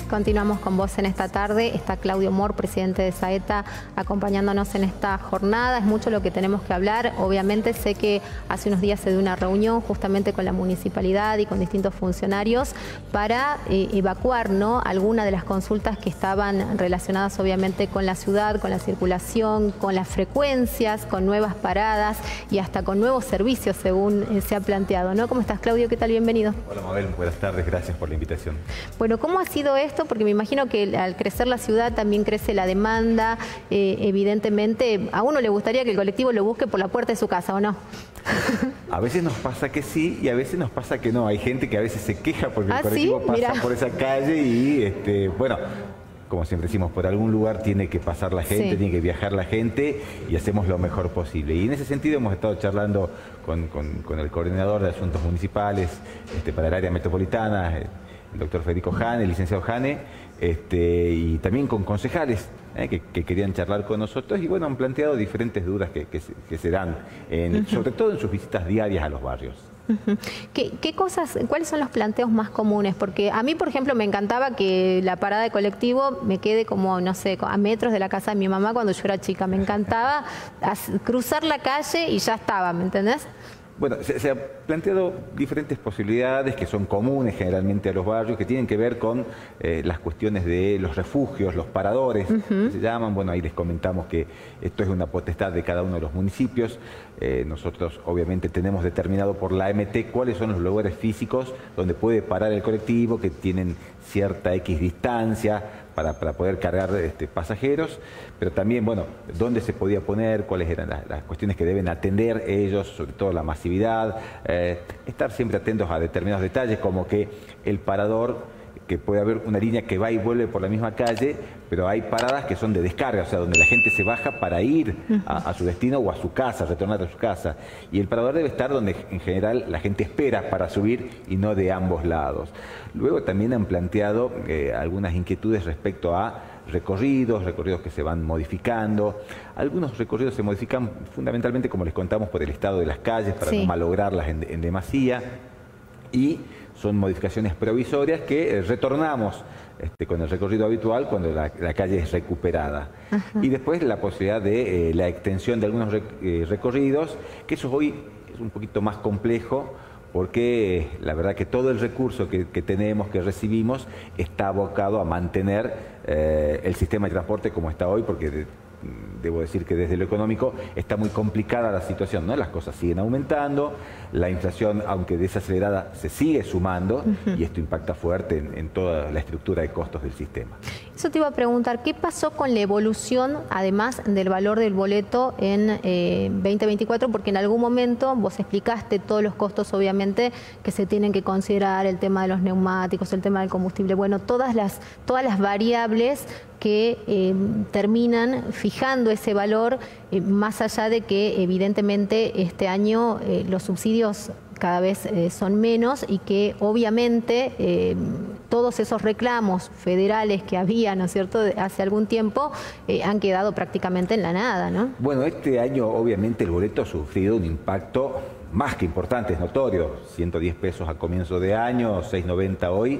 Continuamos con vos en esta tarde. Está Claudio Mor, presidente de Saeta, acompañándonos en esta jornada. Es mucho lo que tenemos que hablar. Obviamente sé que hace unos días se dio una reunión justamente con la municipalidad y con distintos funcionarios para evacuar, ¿no?, algunas de las consultas que estaban relacionadas obviamente con la ciudad, con la circulación, con las frecuencias, con nuevas paradas y hasta con nuevos servicios según se ha planteado, ¿no? ¿Cómo estás, Claudio? ¿Qué tal? Bienvenido. Hola, Mabel. Buenas tardes. Gracias por la invitación. Bueno, ¿cómo ha sido esto? Porque me imagino que al crecer la ciudad también crece la demanda. Evidentemente, a uno le gustaría que el colectivo lo busque por la puerta de su casa, ¿o no? A veces nos pasa que sí y a veces nos pasa que no. Hay gente que a veces se queja porque el colectivo pasa por esa calle y, bueno, como siempre decimos, por algún lugar tiene que pasar la gente, tiene que viajar la gente y hacemos lo mejor posible. Y en ese sentido hemos estado charlando con el coordinador de asuntos municipales para el área metropolitana, el doctor Federico Jane, el licenciado Jane, y también con concejales que querían charlar con nosotros y bueno, han planteado diferentes dudas que se dan, sobre todo en sus visitas diarias a los barrios. ¿Cuáles son los planteos más comunes? Porque a mí, por ejemplo, me encantaba que la parada de colectivo me quede como, no sé, a metros de la casa de mi mamá cuando yo era chica. Me encantaba cruzar la calle y ya estaba, ¿me entendés? Bueno, se han planteado diferentes posibilidades que son comunes generalmente a los barrios, que tienen que ver con las cuestiones de los refugios, los paradores, que se llaman. Bueno, ahí les comentamos que esto es una potestad de cada uno de los municipios. Nosotros obviamente tenemos determinado por la AMT cuáles son los lugares físicos donde puede parar el colectivo, que tienen cierta X distancia para poder cargar pasajeros, pero también, bueno, dónde se podía poner, cuáles eran las cuestiones que deben atender ellos, sobre todo la masividad, estar siempre atentos a determinados detalles, como que el parador, que puede haber una línea que va y vuelve por la misma calle, pero hay paradas que son de descarga, o sea, donde la gente se baja para ir a su destino o a su casa, retornar a su casa. Y el parador debe estar donde en general la gente espera para subir y no de ambos lados. Luego también han planteado algunas inquietudes respecto a recorridos que se van modificando. Algunos recorridos se modifican fundamentalmente, como les contamos, por el estado de las calles, para no malograrlas en demasía. Y son modificaciones provisorias que retornamos con el recorrido habitual cuando la calle es recuperada. Y después la posibilidad de la extensión de algunos recorridos, que eso hoy es un poquito más complejo, porque la verdad que todo el recurso que tenemos, que recibimos, está abocado a mantener el sistema de transporte como está hoy, porque debo decir que desde lo económico está muy complicada la situación, ¿no? Las cosas siguen aumentando, la inflación, aunque desacelerada, se sigue sumando y esto impacta fuerte en toda la estructura de costos del sistema. Eso te iba a preguntar, ¿qué pasó con la evolución, además del valor del boleto en 2024? Porque en algún momento vos explicaste todos los costos, obviamente, que se tienen que considerar, el tema de los neumáticos, el tema del combustible, bueno, todas las variables que terminan fijando ese valor, más allá de que evidentemente este año los subsidios cada vez son menos y que obviamente todos esos reclamos federales que había, ¿no es cierto?, hace algún tiempo han quedado prácticamente en la nada, ¿no? Bueno, este año obviamente el boleto ha sufrido un impacto más que importante, es notorio, 110 pesos a comienzo de año, 6.90 hoy.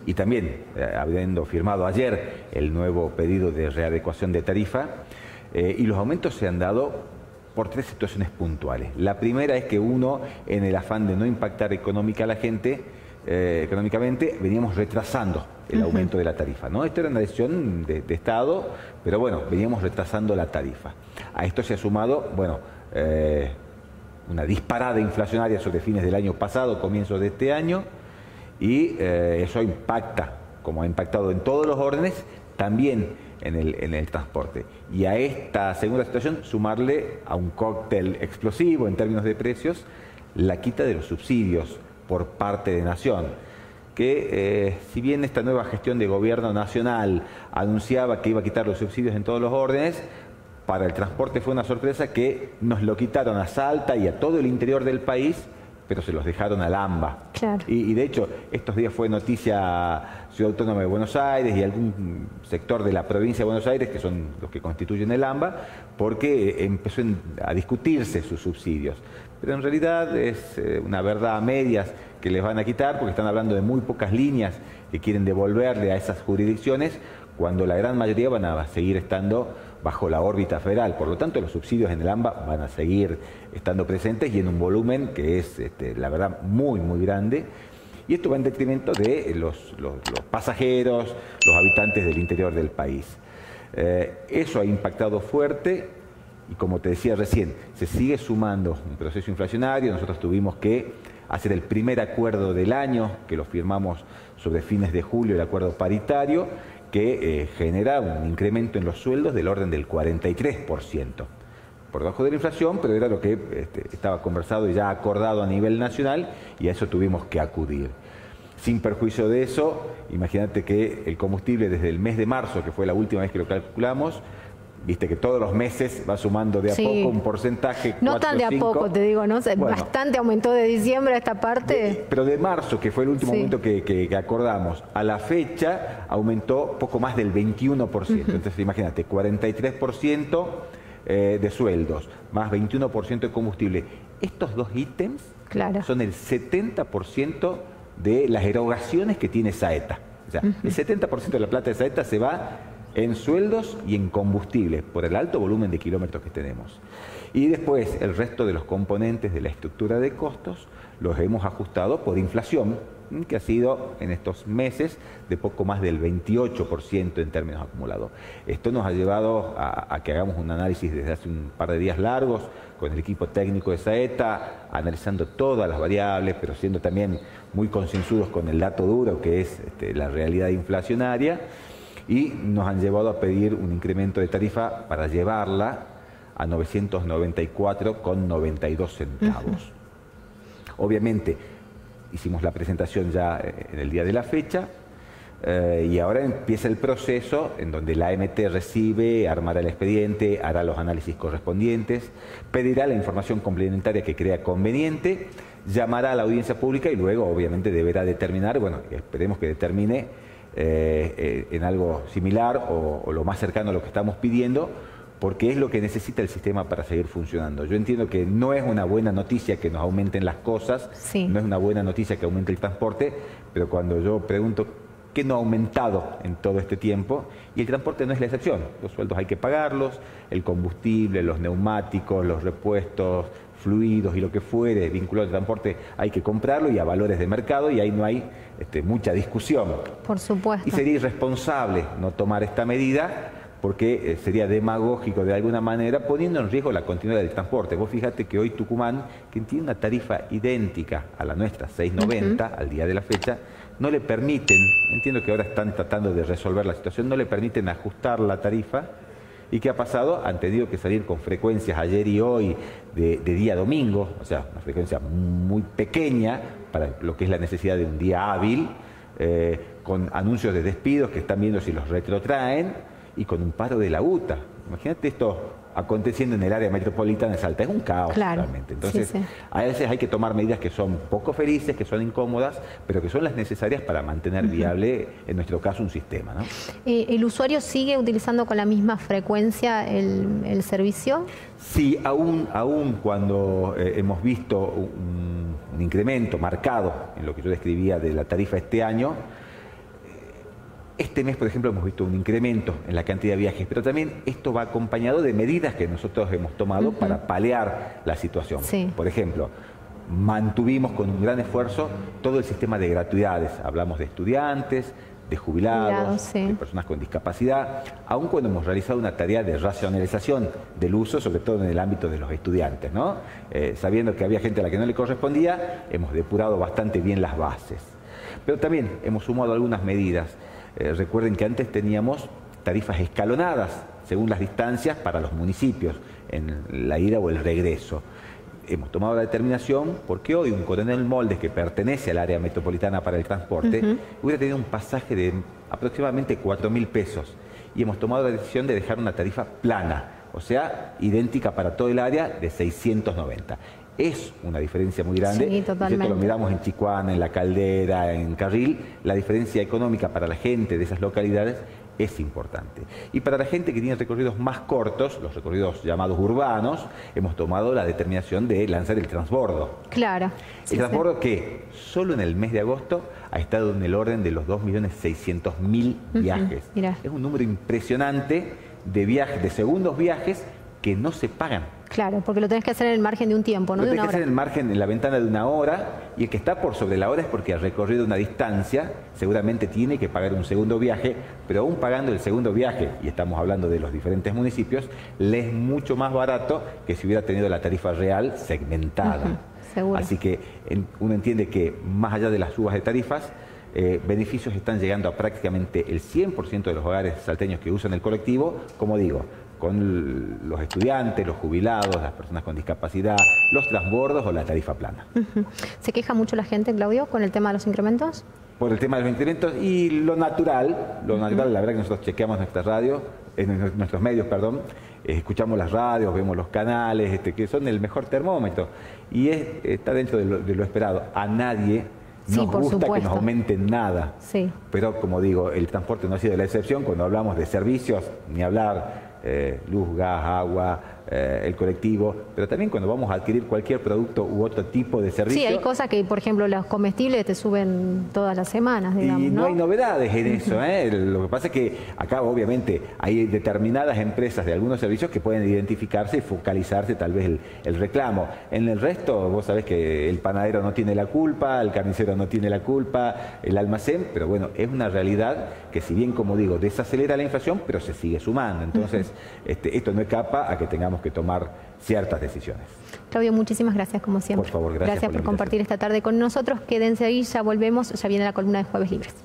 Y también, habiendo firmado ayer el nuevo pedido de readecuación de tarifa, y los aumentos se han dado por tres situaciones puntuales. La primera es que uno, en el afán de no impactar económicamente a la gente, veníamos retrasando el aumento de la tarifa, ¿no? Esto era una decisión de Estado, pero bueno, veníamos retrasando la tarifa. A esto se ha sumado, bueno, una disparada inflacionaria sobre fines del año pasado, comienzos de este año, y eso impacta, como ha impactado en todos los órdenes, también en el transporte. Y a esta segunda situación, sumarle a un cóctel explosivo en términos de precios, la quita de los subsidios por parte de Nación, que si bien esta nueva gestión de gobierno nacional anunciaba que iba a quitar los subsidios en todos los órdenes, para el transporte fue una sorpresa que nos lo quitaron a Salta y a todo el interior del país, pero se los dejaron al AMBA. Claro. Y de hecho, estos días fue noticia Ciudad Autónoma de Buenos Aires y algún sector de la provincia de Buenos Aires, que son los que constituyen el AMBA, porque empezó a discutirse sus subsidios. pero en realidad es una verdad a medias que les van a quitar, porque están hablando de muy pocas líneas que quieren devolverle a esas jurisdicciones, cuando la gran mayoría van a seguir estando bajo la órbita federal. Por lo tanto, los subsidios en el AMBA van a seguir estando presentes y en un volumen que es, la verdad, muy, muy grande. Y esto va en detrimento de los pasajeros, los habitantes del interior del país. Eso ha impactado fuerte y, como te decía recién, se sigue sumando un proceso inflacionario. Nosotros tuvimos que hacer el primer acuerdo del año, que lo firmamos sobre fines de julio, el acuerdo paritario, que genera un incremento en los sueldos del orden del 43%. Por debajo de la inflación, pero era lo que estaba conversado y ya acordado a nivel nacional, y a eso tuvimos que acudir. Sin perjuicio de eso, imagínate que el combustible desde el mes de marzo, que fue la última vez que lo calculamos, viste que todos los meses va sumando de a poco un porcentaje. No tan de a poco, te digo, ¿no? Bueno, bastante aumentó de diciembre a esta parte. Pero de marzo, que fue el último momento que acordamos, a la fecha aumentó poco más del 21%. Entonces, imagínate, 43% de sueldos, más 21% de combustible. Estos dos ítems son el 70% de las erogaciones que tiene Saeta. O sea, el 70% de la plata de Saeta se va en sueldos y en combustible, por el alto volumen de kilómetros que tenemos. Y después el resto de los componentes de la estructura de costos los hemos ajustado por inflación, que ha sido en estos meses de poco más del 28% en términos acumulados. Esto nos ha llevado a que hagamos un análisis desde hace un par de días largos con el equipo técnico de Saeta, analizando todas las variables, pero siendo también muy concienzudos con el dato duro que es la realidad inflacionaria. Y nos han llevado a pedir un incremento de tarifa para llevarla a 994,92 centavos. Obviamente, hicimos la presentación ya en el día de la fecha y ahora empieza el proceso en donde la AMT recibe, armará el expediente, hará los análisis correspondientes, pedirá la información complementaria que crea conveniente, llamará a la audiencia pública y luego, obviamente, deberá determinar, bueno, esperemos que determine en algo similar o lo más cercano a lo que estamos pidiendo, porque es lo que necesita el sistema para seguir funcionando. Yo entiendo que no es una buena noticia que nos aumenten las cosas, no es una buena noticia que aumente el transporte, pero cuando yo pregunto qué no ha aumentado en todo este tiempo, y el transporte no es la excepción. Los sueldos hay que pagarlos, el combustible, los neumáticos, los repuestos, fluidos y lo que fuere vinculado al transporte hay que comprarlo y a valores de mercado, y ahí no hay mucha discusión. Por supuesto. Y sería irresponsable no tomar esta medida, porque sería demagógico de alguna manera, poniendo en riesgo la continuidad del transporte. Vos fíjate que hoy Tucumán, que tiene una tarifa idéntica a la nuestra, 6.90 al día de la fecha, no le permiten, entiendo que ahora están tratando de resolver la situación, no le permiten ajustar la tarifa. ¿Y qué ha pasado? Han tenido que salir con frecuencias ayer y hoy de día domingo, o sea, una frecuencia muy pequeña para lo que es la necesidad de un día hábil, con anuncios de despidos que están viendo si los retrotraen y con un paro de la UTA. Imagínate esto aconteciendo en el área metropolitana de Salta, es un caos realmente. Entonces, a veces hay que tomar medidas que son poco felices, que son incómodas, pero que son las necesarias para mantener viable, en nuestro caso, un sistema, ¿no? ¿El usuario sigue utilizando con la misma frecuencia el servicio? Sí, aún cuando hemos visto un incremento marcado en lo que yo describía de la tarifa este año. Este mes, por ejemplo, hemos visto un incremento en la cantidad de viajes, pero también esto va acompañado de medidas que nosotros hemos tomado para paliar la situación. Por ejemplo, mantuvimos con un gran esfuerzo todo el sistema de gratuidades. Hablamos de estudiantes, de jubilados, de personas con discapacidad, aun cuando hemos realizado una tarea de racionalización del uso, sobre todo en el ámbito de los estudiantes, ¿no? Sabiendo que había gente a la que no le correspondía, hemos depurado bastante bien las bases. Pero también hemos sumado algunas medidas. Recuerden que antes teníamos tarifas escalonadas según las distancias para los municipios en la ida o el regreso. Hemos tomado la determinación porque hoy un coronel Moldes que pertenece al área metropolitana para el transporte hubiera tenido un pasaje de aproximadamente 4.000 pesos y hemos tomado la decisión de dejar una tarifa plana, o sea, idéntica para todo el área de 690. Es una diferencia muy grande. Sí, totalmente. Si lo miramos en Chicuana, en La Caldera, en Carril, la diferencia económica para la gente de esas localidades es importante. Y para la gente que tiene recorridos más cortos, los recorridos llamados urbanos, hemos tomado la determinación de lanzar el transbordo. Claro. El transbordo que solo en el mes de agosto ha estado en el orden de los 2.600.000 viajes. Mirá. Es un número impresionante de viajes, de segundos viajes que no se pagan. Claro, porque lo tenés que hacer en el margen de un tiempo, no Lo de tenés una que hacer hora. en el margen, en la ventana de una hora, y el que está por sobre la hora es porque ha recorrido una distancia, seguramente tiene que pagar un segundo viaje, pero aún pagando el segundo viaje, y estamos hablando de los diferentes municipios, le es mucho más barato que si hubiera tenido la tarifa real segmentada. Seguro. Así que uno entiende que más allá de las subas de tarifas, beneficios están llegando a prácticamente el 100% de los hogares salteños que usan el colectivo, como digo, con los estudiantes, los jubilados, las personas con discapacidad, los transbordos o la tarifa plana. ¿Se queja mucho la gente, Claudio, con el tema de los incrementos? Por el tema de los incrementos y lo natural, la verdad que nosotros chequeamos nuestra radio, nuestros medios, perdón, escuchamos las radios, vemos los canales, que son el mejor termómetro, y está dentro de lo esperado. A nadie nos gusta que nos aumenten nada, pero como digo, el transporte no ha sido la excepción. Cuando hablamos de servicios, ni hablar, luz, gas, agua, el colectivo, pero también cuando vamos a adquirir cualquier producto u otro tipo de servicio. Sí, hay cosas que, por ejemplo, los comestibles te suben todas las semanas, digamos, y no hay novedades en eso, Lo que pasa es que acá obviamente hay determinadas empresas de algunos servicios que pueden identificarse y focalizarse tal vez el reclamo. En el resto, vos sabés que el panadero no tiene la culpa, el carnicero no tiene la culpa, el almacén, pero bueno, es una realidad que, si bien, como digo, desacelera la inflación, pero se sigue sumando. Entonces, esto no escapa a que tengamos que tomar ciertas decisiones. Claudio, muchísimas gracias, como siempre. Por favor, gracias por compartir esta tarde con nosotros. Quédense ahí, ya volvemos, ya viene la columna de Jueves Libres.